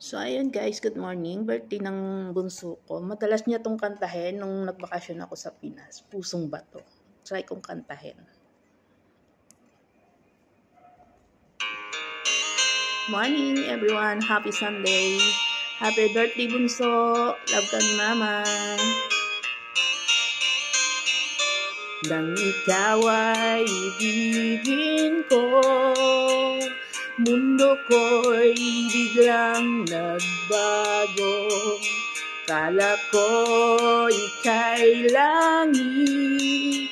So, ayun guys, good morning. Birthday ng bunso ko. Madalas niya tong kantahin nung nagbakasyon ako sa Pinas. Pusong Bato. Try kong kantahin. Morning everyone. Happy Sunday. Happy birthday bunso. Love ka ni mama. Nang ikaw ay ibigin ko, mundo ko'y biglang nagbago. Kala ko ika'y langit,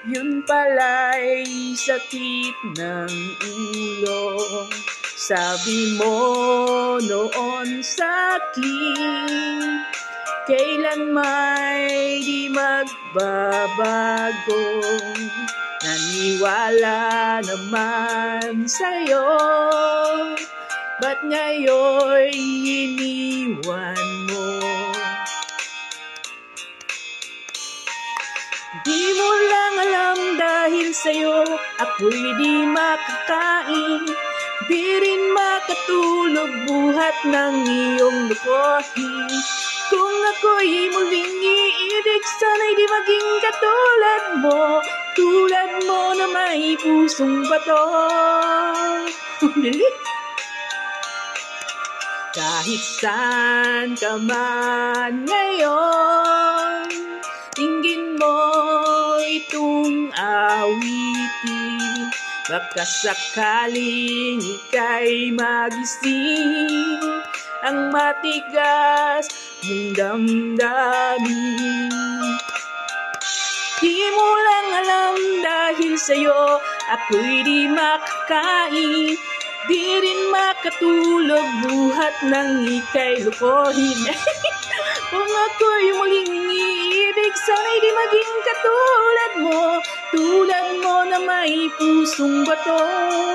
yun pala'y sakit ng ulo. Sabi mo noon sa'kin, kailan may di magbabago. Naniwala naman sa'yo, ba't ngayon iniwan mo? Di mo lang alam dahil sa'yo ako'y di makakain, di rin makatulog buhat ng iyong lukohin. Kung ako'y muling iibig, sana'y di maging katulad mo, tulad mo na may pusong bato. Kahit saan ka man ngayon, tingin mo itong awitin, baka sakaling ika'y magising ang matigas mong damdamin. Di mo lang alam dahil sa'yo ako'y di makakain, di rin makatulog buhat ng ika'y lukohin. Kung ako'y muling iibig, sana'y di maging katulad mo, tulad mo na may pusong bato.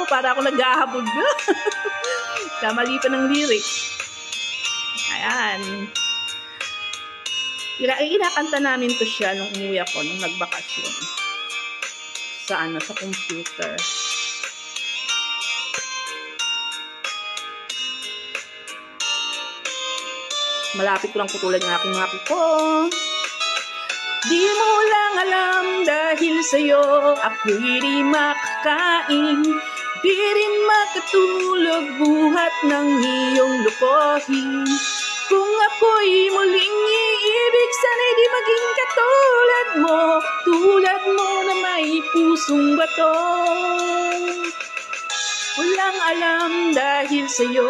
Para ako naghahabog na. Kamali pa ng lyrics. Ayan. Inakanta namin to siya nung umuwi ako, nung nagbakasyon. Sa computer. Malapit ko lang putulad ng aking mga ko. Di mo lang alam dahil sa'yo ako'y di makakain, di rin makatulog buhat ng iyong lukohin. Kung ako'y muling iibig, sana'y di maging katulad mo, tulad mo na may pusong bato. Walang alam dahil sa'yo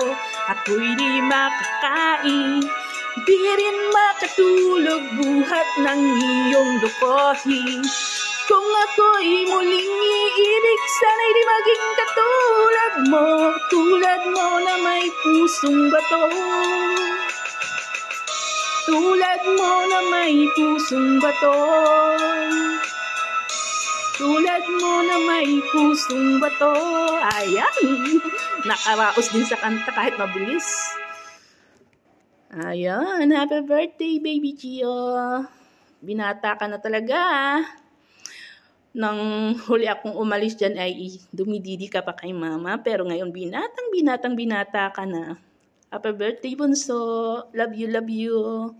ako'y di makakain, di rin makatulog buhat ng iyong lukohin. Kung ako'y muling iibig, sana'y di maging katulad mo, tulad mo na may pusong bato. Tulad mo na may pusong bato, tulad mo na may pusong bato. Ayan, nakaraos din sa kanta kahit mabilis. Ayan, happy birthday baby Gio. Binata ka na talaga. Nang huli akong umalis dyan ay dumididi ka pa kay mama, pero ngayon binata ka na. Happy birthday bunso. Love you, love you.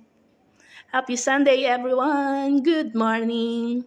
Happy Sunday everyone. Good morning.